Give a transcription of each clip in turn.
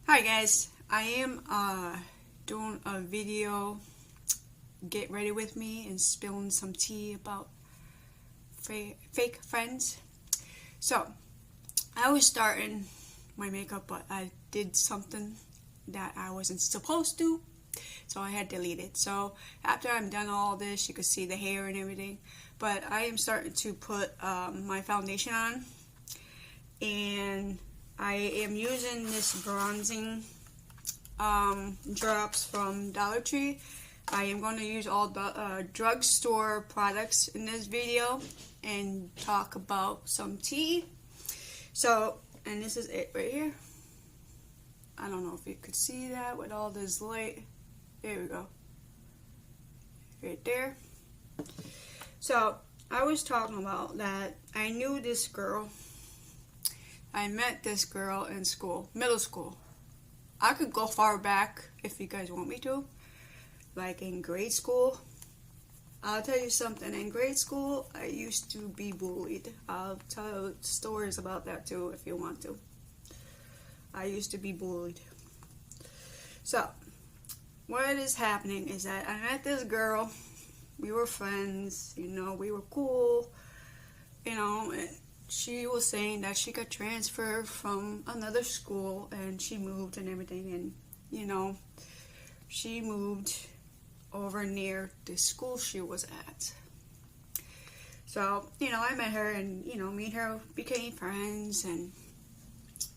Hi guys, I am doing a video, get ready with me, and spilling some tea about fake friends. So, I was starting my makeup, but I did something that I wasn't supposed to, so I had to delete it. So, after I'm done all this, you can see the hair and everything, but I am starting to put my foundation on, and I am using this bronzing drops from Dollar Tree. I am going to use all the drugstore products in this video and talk about some tea. So, and this is it right here. I don't know if you could see that with all this light. There we go. Right there. So, I was talking about that I knew this girl. I met this girl in school, middle school. I could go far back if you guys want me to, like in grade school. I'll tell you something, in grade school, I used to be bullied. I'll tell stories about that too if you want to. I used to be bullied. So, what is happening is that I met this girl. We were friends, we were cool, and she was saying that she got transferred from another school and she moved and everything, and she moved over near the school she was at. So, I met her, and me and her became friends, and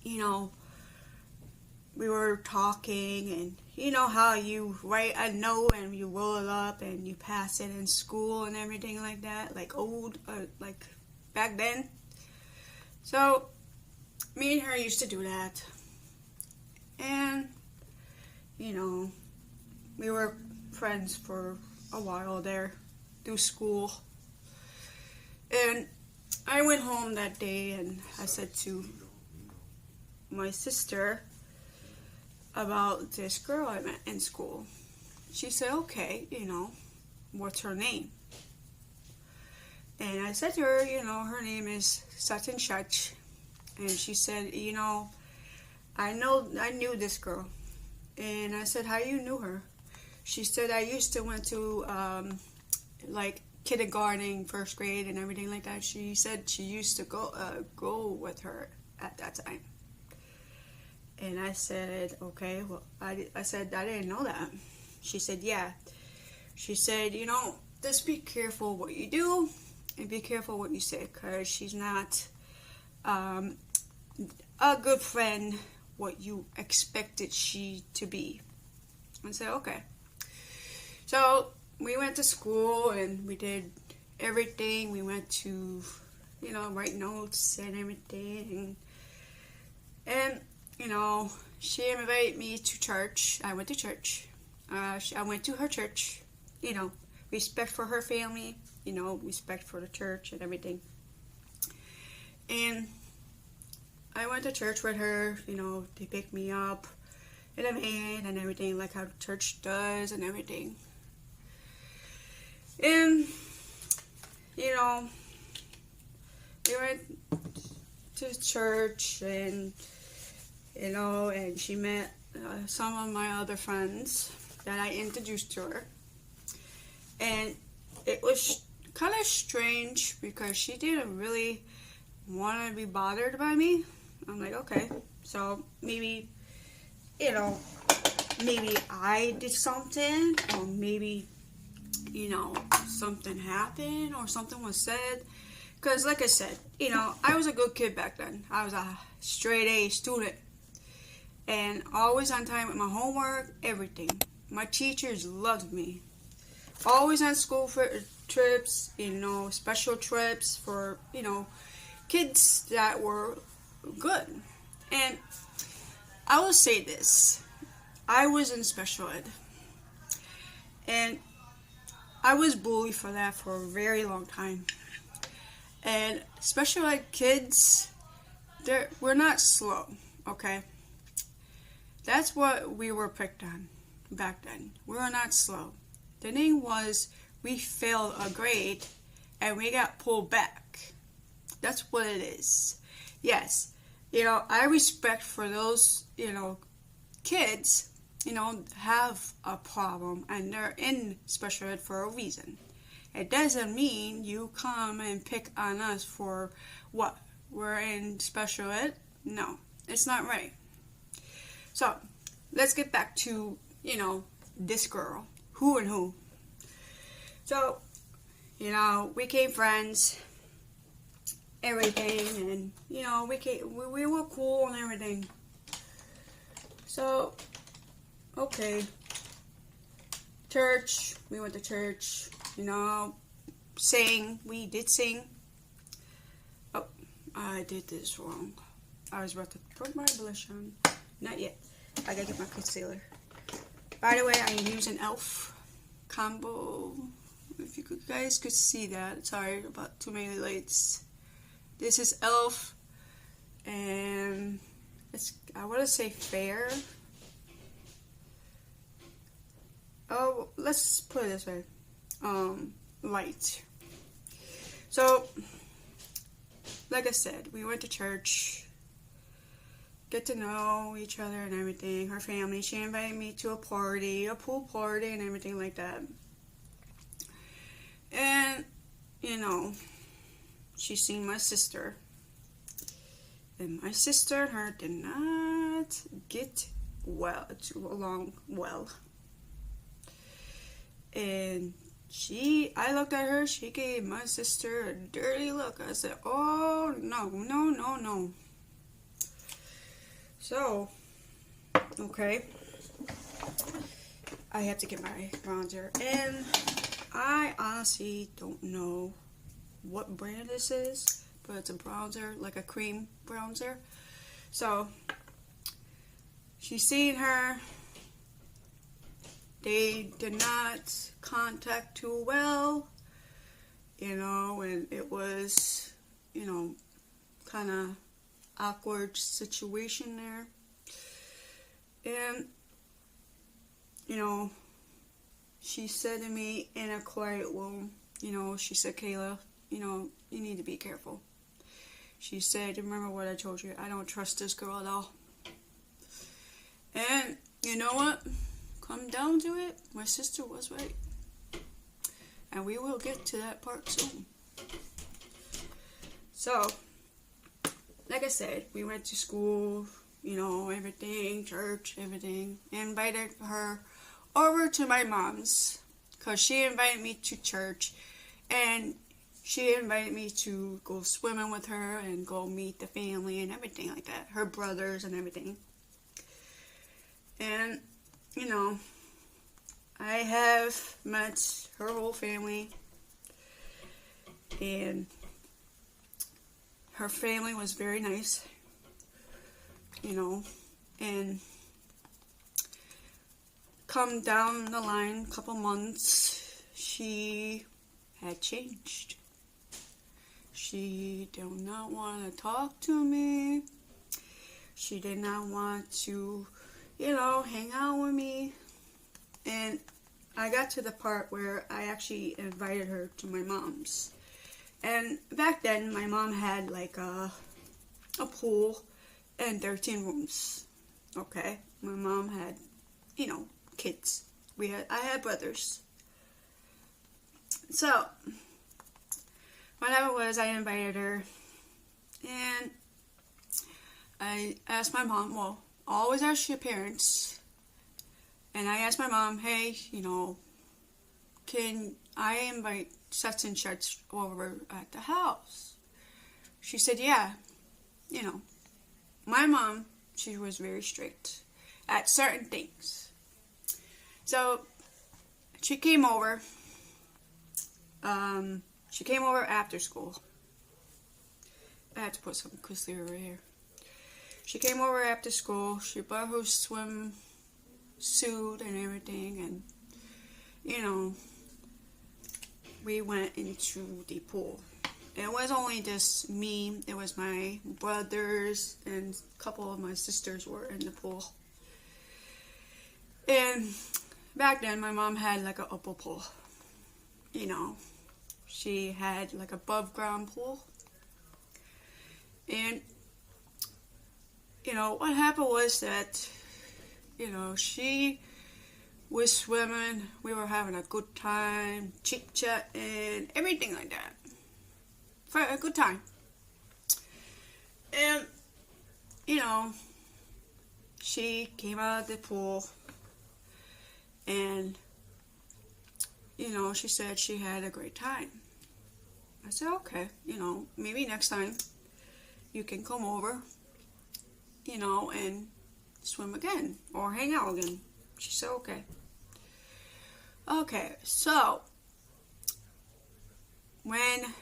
we were talking, and how you write a note and you roll it up and you pass it in school and everything like that, like like back then. So, me and her used to do that, and, we were friends for a while there, through school, and I went home that day, and I said to my sister about this girl I met in school. She said, okay, what's her name? And I said to her, her name is such and such. And she said, I knew this girl. And I said, how you knew her? She said, I used to went to, like, kindergarten, first grade, and everything like that. She said she used to go with her at that time. And I said, okay, well, I said, I didn't know that. She said, yeah. She said, just be careful what you do. And be careful what you say, because she's not a good friend what you expected she to be. I said, okay. So we went to school and we did everything. We went to, write notes and everything. And, she invited me to church. I went to church. I went to her church, respect for her family, respect for the church and everything. And I went to church with her, they picked me up in a van and everything, like how the church does and everything. And, we went to church, and, and she met some of my other friends that I introduced to her. And it was kind of strange because she didn't really want to be bothered by me. I'm like, okay, so maybe, maybe I did something, or maybe, something happened or something was said. Because like I said, I was a good kid back then. I was a straight A student and always on time with my homework, everything. My teachers loved me. Always on school trips, special trips for, kids that were good. And I will say this, I was in special ed. And I was bullied for that for a very long time. And special ed kids, we're not slow, okay? That's what we were picked on back then. We were not slow. The thing was, we failed a grade and we got pulled back. That's what it is. Yes, I respect for those, kids, have a problem and they're in special ed for a reason. It doesn't mean you come and pick on us for what? We're in special ed? No, it's not right. So, let's get back to, this girl. Who and who. So, we became friends, everything, and, we were cool and everything. So, okay. Church, we went to church, sang, we did sing. Oh, I did this wrong. I was about to put my blush on. Not yet. I gotta get my concealer. By the way, I use an e.l.f. combo. If you guys could see that. Sorry about too many lights. This is e.l.f. and I want to say fair. Oh, let's put it this way. Light. So, like I said, we went to church, get to know each other and everything. Her family, she invited me to a pool party and everything like that. And, she seen my sister. And my sister and her did not get along well. And I looked at her, she gave my sister a dirty look. I said, oh, no. So, okay. I have to get my bronzer. And I honestly don't know what brand this is, but it's a bronzer, like a cream bronzer. So, she's seen her. They did not contact too well, and it was, kind of awkward situation there. And, she said to me in a quiet room, she said, Kayla, you need to be careful. She said, remember what I told you, I don't trust this girl at all. And, you know what? Come down to it, my sister was right. And we will get to that part soon. So, like I said, we went to school, everything, church, everything. I invited her over to my mom's, because she invited me to church, and she invited me to go swimming with her and go meet the family and everything like that, her brothers and everything. And I have met her whole family, and her family was very nice, and come down the line, a couple months, she had changed. She did not want to talk to me. She did not want to, hang out with me. And I got to the part where I actually invited her to my mom's. And back then, my mom had like a pool and 13 rooms. Okay? My mom had, kids. I had brothers. So, whatever it was, I invited her. And I asked my mom, well, always ask your parents. And I asked my mom, hey, can I invite such and such over at the house? She said, yeah. My mom, she was very strict at certain things. So, she came over. She came over after school. I had to put some concealer right here. She came over after school. She brought her swim suit and everything, and we went into the pool. It was only just me. It was my brothers and a couple of my sisters were in the pool. And back then my mom had like an upper pool. She had like above ground pool. And what happened was that she was swimming. We were having a good time, chit-chatting, everything like that. For a good time. And, she came out of the pool and, she said she had a great time. I said, okay, maybe next time you can come over, and swim again or hang out again. She said, okay. Okay, so when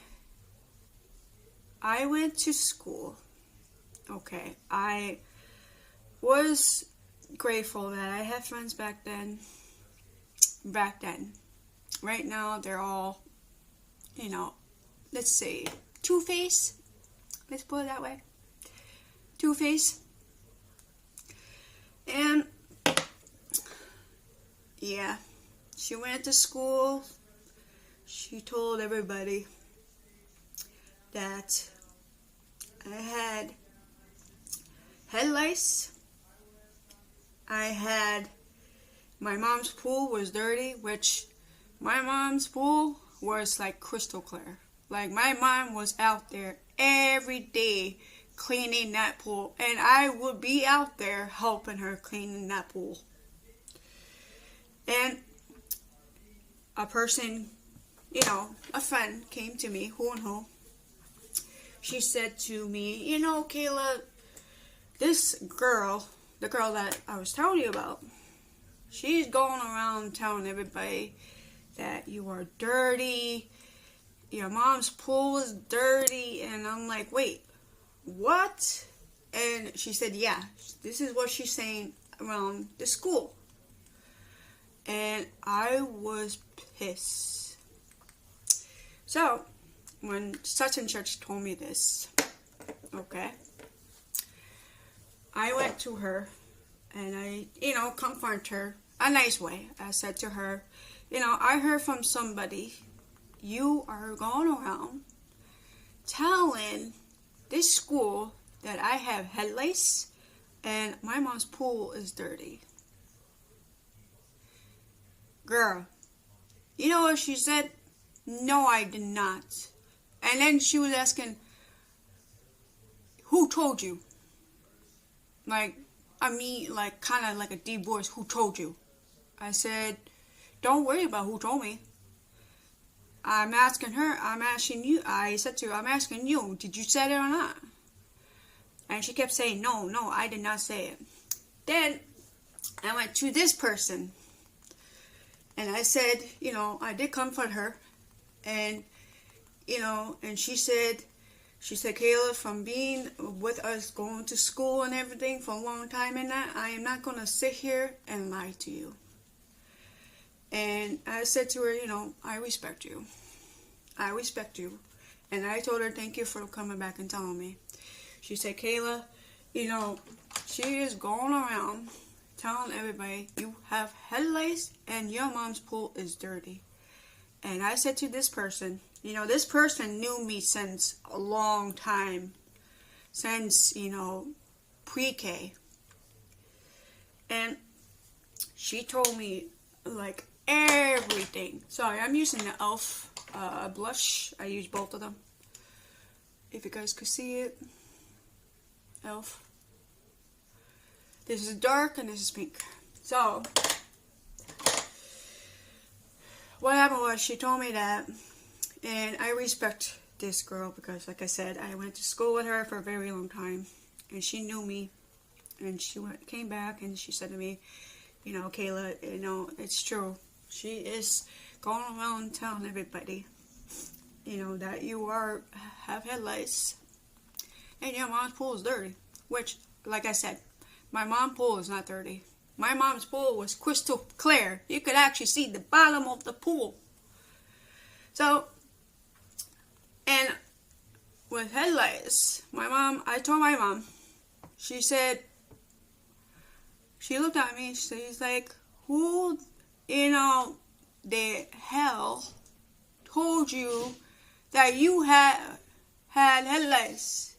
I went to school, I was grateful that I had friends back then. Right now, they're all, let's say, two-faced. Let's put it that way. Two-faced. And, yeah, she went to school. She told everybody that I had head lice. My mom's pool was dirty, which my mom's pool was like crystal clear. Like, my mom was out there every day cleaning that pool, and I would be out there helping her cleaning that pool. And a person, a friend came to me, who. She said to me, Kayla, this girl, the girl that I was telling you about, she's going around telling everybody that you are dirty, your mom's pool is dirty. And I'm like, wait, what? And she said, yeah, this is what she's saying around the school. And I was pissed. So, when such and such told me this, I went to her and I, confronted her a nice way. I said to her, I heard from somebody you are going around telling this school that I have head lice and my mom's pool is dirty. Girl, you know what she said? No, I did not. And then she was asking, who told you? Kind of like a deep voice, who told you? I said, don't worry about who told me. I'm asking you. I said to her, I'm asking you, did you say it or not? And she kept saying, no, I did not say it. Then I went to this person. And I said, I did comfort her. And, and she said, Kayla, from being with us, going to school and everything for a long time and that, I am not going to sit here and lie to you. And I said to her, I respect you. I respect you. And I told her, thank you for coming back and telling me. She said, Kayla, she is going around telling everybody you have head lice and your mom's pool is dirty. And I said to this person, this person knew me since a long time, since, pre-K. And she told me, like, everything. Sorry, I'm using the e.l.f. Blush. I use both of them. If you guys could see it. e.l.f. This is dark and this is pink. So, what happened was she told me that, and I respect this girl because, like I said, I went to school with her for a very long time, and she knew me, and she came back and she said to me, Kayla, it's true. She is going around telling everybody, that you have head lice, and your mom's pool is dirty. Which, like I said, my mom's pool is not dirty. My mom's pool was crystal clear. You could actually see the bottom of the pool. So, and with head lice, I told my mom, she said, she looked at me, she's like, who, the hell told you that you had head lice?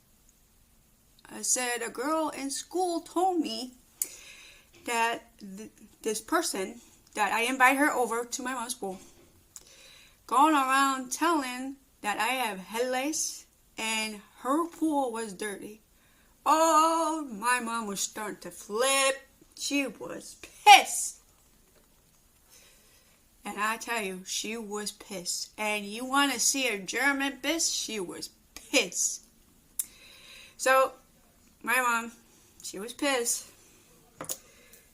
I said, a girl in school told me, that this person that I invite her over to my mom's pool, going around telling that I have head lice and her pool was dirty. Oh, my mom was starting to flip. She was pissed. And I tell you, she was pissed. And you want to see a German pissed? She was pissed. So, my mom, she was pissed.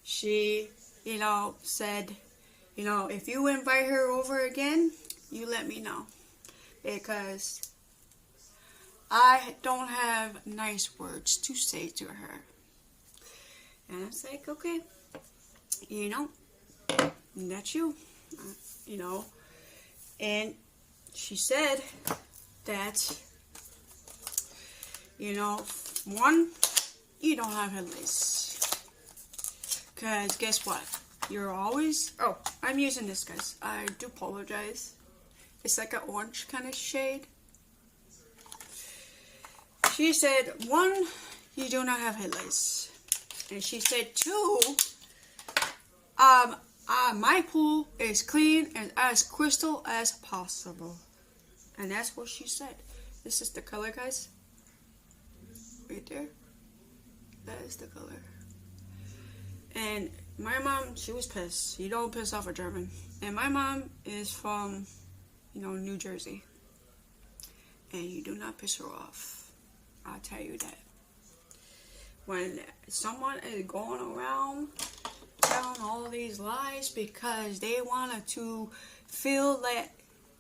She, said, if you invite her over again, you let me know. Because I don't have nice words to say to her. And I was like, okay, that's you. And she said that, one, you don't have head lice. Because guess what? You're always, I'm using this, guys. I do apologize. It's like an orange kind of shade. She said, one, you do not have head lice. And she said, two, my pool is clean and as crystal as possible. And that's what she said. This is the color, guys. Right there. That is the color. And my mom, she was pissed. You don't piss off a German. And my mom is from, New Jersey. And you do not piss her off. I'll tell you that. When someone is going around telling all these lies because they wanted to feel that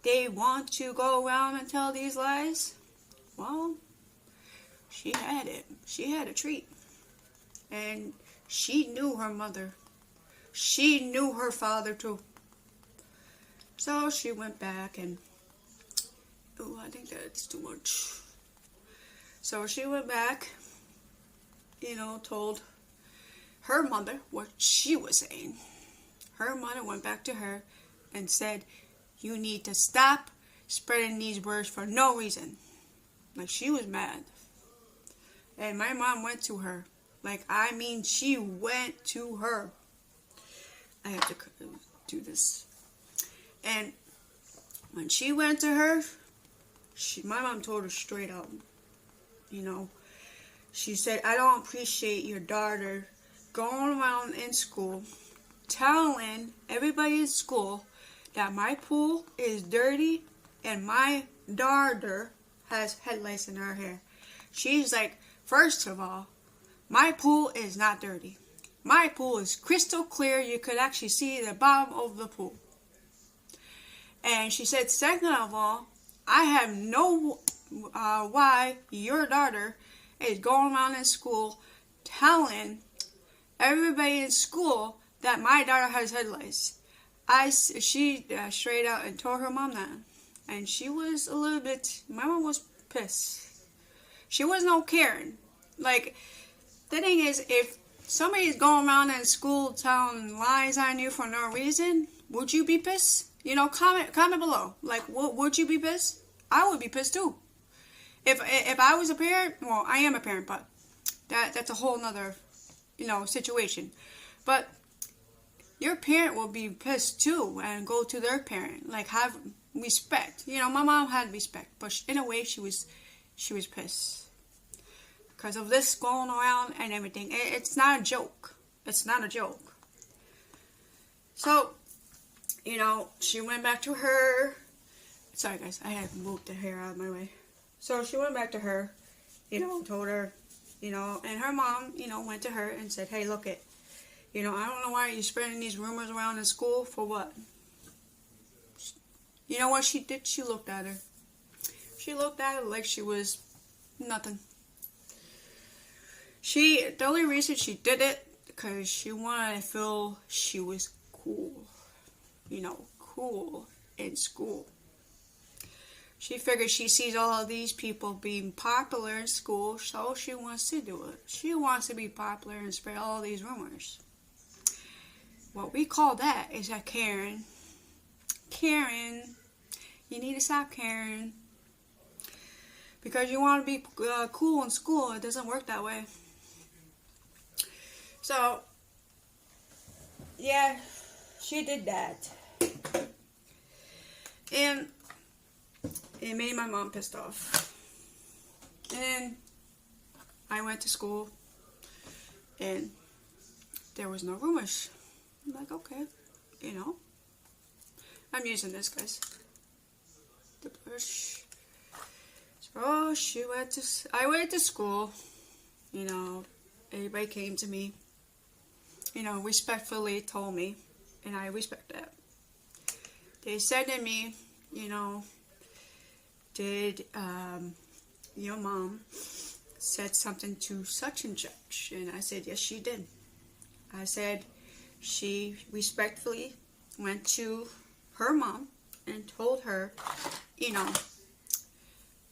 they want to go around and tell these lies, well, she had it. She had a treat. And she knew her mother. She knew her father too. So she went back and, I think that's too much. So she went back, told her mother what she was saying. Her mother went back to her and said, you need to stop spreading these words for no reason. Like, she was mad. And my mom went to her. She went to her. I have to do this. And when she went to her, my mom told her straight out, she said, I don't appreciate your daughter going around in school telling everybody in school that my pool is dirty and my daughter has head lice in her hair. She's like, first of all, my pool is not dirty. My pool is crystal clear. You could actually see the bottom of the pool. And she said, second of all, I have no why your daughter is going around in school telling everybody in school that my daughter has head lice. She straight out and told her mom that. And she was a little bit, my mom was pissed. She was no Karen. Like, the thing is, if somebody is going around in school telling lies on you for no reason, would you be pissed? Comment below. Like, would you be pissed? I would be pissed too. If I was a parent, well, I am a parent, but that's a whole nother, situation. But your parent will be pissed too and go to their parent. Like, have respect. My mom had respect, but in a way she was pissed. Because of this going around and everything. It's not a joke. It's not a joke. So, she went back to her. Sorry, guys. I had moved the hair out of my way. So, she went back to her, told her, and her mom, went to her and said, hey, look it. I don't know why you're spreading these rumors around in school. For what? You know what she did? She looked at her. She looked at her like she was nothing. The only reason she did it, because she wanted to feel she was cool. Cool in school. She figured she sees all of these people being popular in school, so she wants to do it. She wants to be popular and spread all these rumors. What we call that is a Karen. Karen, you need to stop Karen. Because you want to be cool in school, it doesn't work that way. So, yeah, she did that. And it made my mom pissed off. And I went to school and there was no rumors. I'm like, okay, you know, I'm using this, guys. The brush. So I went to school, you know, everybody came to me, you know, respectfully told me, and I respect that. They said to me, you know, did your mom said something to such and such? And I said, yes, she did. I said, she respectfully went to her mom and told her, you know,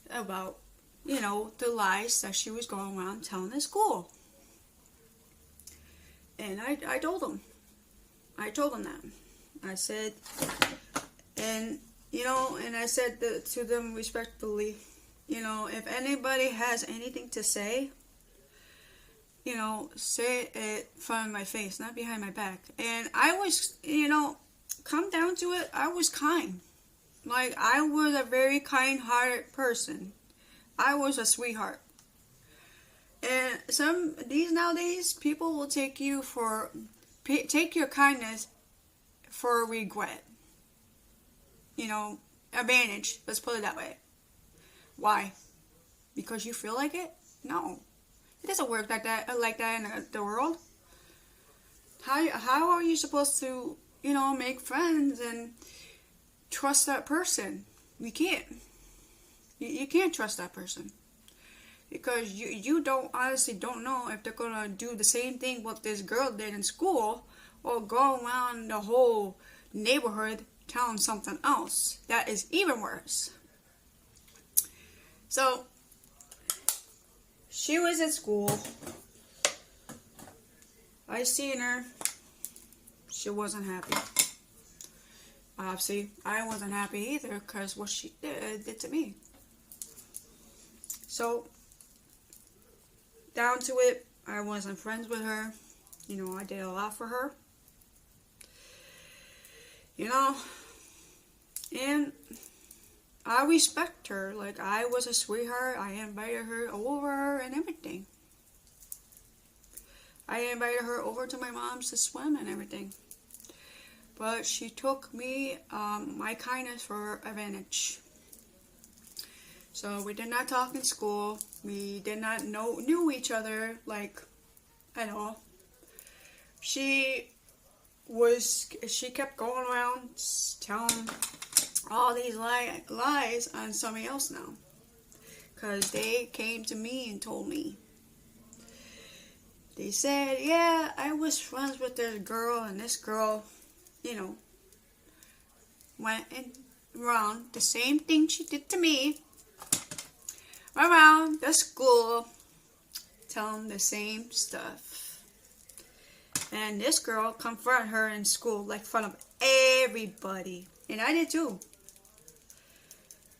about, you know, the lies that she was going around telling at school. And I told them. I told them that. I said, and, you know, and I said to them respectfully, you know, if anybody has anything to say, you know, say it in front of my face, not behind my back. And I was, you know, come down to it, I was kind. Like, I was a very kind-hearted person. I was a sweetheart. And these nowadays, people will take your kindness for regret. You know, advantage. Let's put it that way. Why? Because you feel like it? No. It doesn't work like that in the world. How are you supposed to, you know, make friends and trust that person? You can't. You can't trust that person. Because you honestly don't know if they're going to do the same thing what this girl did in school, or go around the whole neighborhood telling something else that is even worse. So, she was at school. I seen her. She wasn't happy. Obviously, I wasn't happy either because what she did to me. So, down to it, I wasn't friends with her. You know, I did a lot for her. You know, and I respect her. Like, I was a sweetheart. I invited her over and everything. I invited her over to my mom's to swim and everything. But she took me, my kindness for advantage. So we did not talk in school. We did not knew each other, like, at all. She kept going around telling all these lies on somebody else now. Because they came to me and told me. They said, yeah, I was friends with this girl, and this girl, you know, went around the same thing she did to me, around the school, telling the same stuff. And this girl confronted her in school, like, in front of everybody. And I did too.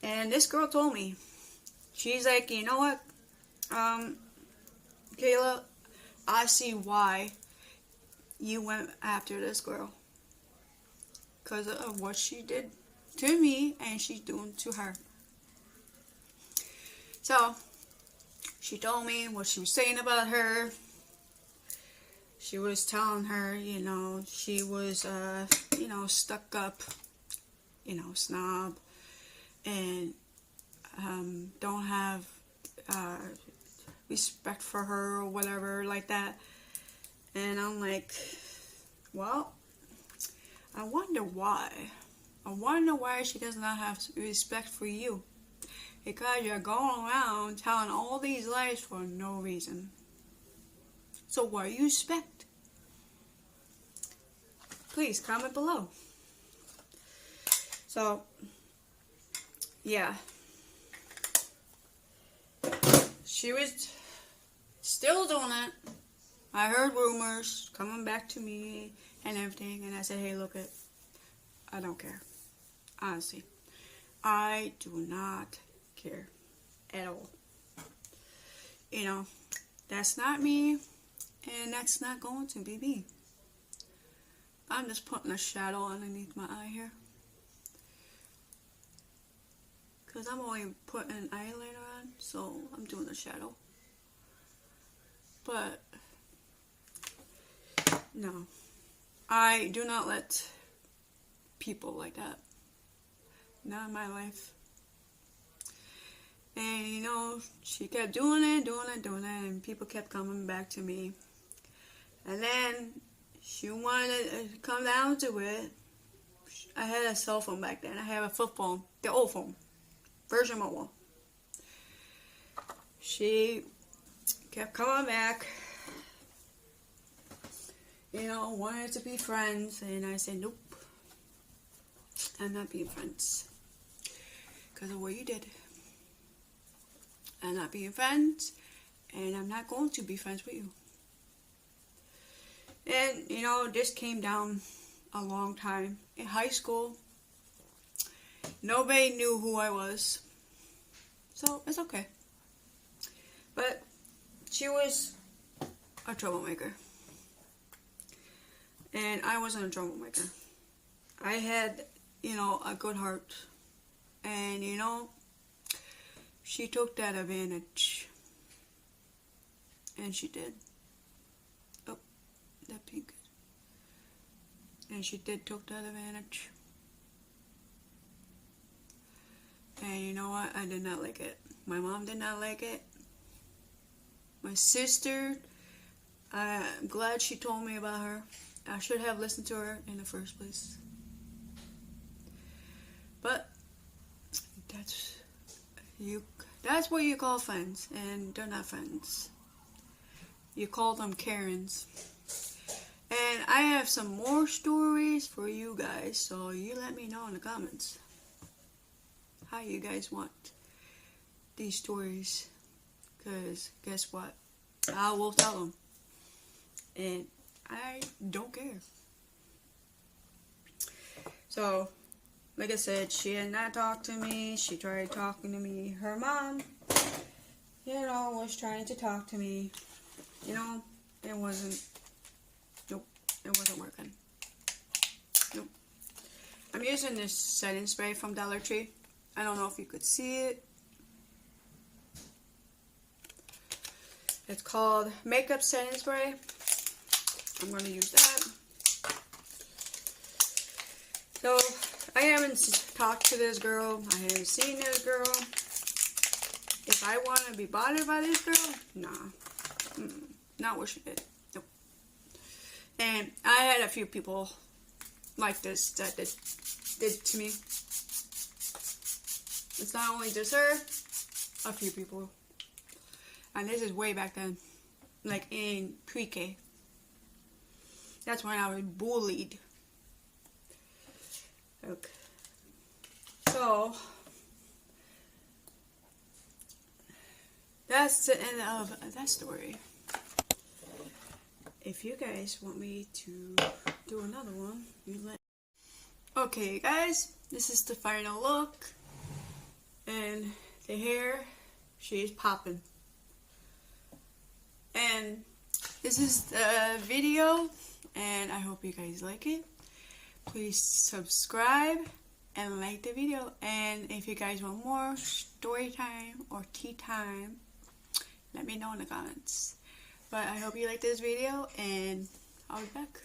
And this girl told me, she's like, you know what, Kayla, I see why you went after this girl. Because of what she did to me and she's doing to her. So, she told me what she was saying about her. She was telling her, you know, she was, you know, stuck up, you know, snob, and don't have respect for her or whatever like that. And I'm like, well, I wonder why. I wonder why she does not have respect for you. Because you're going around telling all these lies for no reason. So what do you expect? Please comment below. So, yeah. She was still doing it. I heard rumors coming back to me and everything. And I said, hey, look it. I don't care. Honestly. I do not care at all. You know, that's not me, and that's not going to be me. I'm just putting a shadow underneath my eye here. Because I'm only putting eyeliner on, so I'm doing a shadow. But, no. I do not let people like that. Not in my life. And, you know, she kept doing it, and people kept coming back to me. And then, she wanted to come down to it. I had a cell phone back then. I had a flip phone, the old phone, version mobile. She kept coming back, you know, wanted to be friends, and I said, nope, I'm not being friends, because of what you did. I'm not being friends, and I'm not going to be friends with you. And, you know, this came down a long time. In high school, nobody knew who I was, so it's okay. But she was a troublemaker, and I wasn't a troublemaker. I had, you know, a good heart, and, you know, she took that advantage, and she did. Oh, that pink. And she did took that advantage. And you know what? I did not like it. My mom did not like it. My sister, I'm glad she told me about her. I should have listened to her in the first place. But that's what you call friends, and they're not friends. You call them Karens. And I have some more stories for you guys, so you let me know in the comments how you guys want these stories, because guess what? I will tell them, and I don't care. So, like I said, she had not talked to me. She tried talking to me. Her mom, you know, was trying to talk to me. You know, it wasn't working. Nope. I'm using this setting spray from Dollar Tree. I don't know if you could see it. It's called Makeup Setting Spray. I'm going to use that. So, I haven't talked to this girl. I haven't seen this girl. If I want to be bothered by this girl, nah. Not what she did. Nope. And I had a few people like this that did to me. It's not only just her, a few people. And this is way back then, like in pre-K. That's when I was bullied. Okay. So, that's the end of that story. If you guys want me to do another one, you let me. Okay, guys, this is the final look. And the hair, she's popping. And this is the video, and I hope you guys like it. Please subscribe and like the video. And if you guys want more story time or tea time, let me know in the comments. But I hope you like this video, and I'll be back.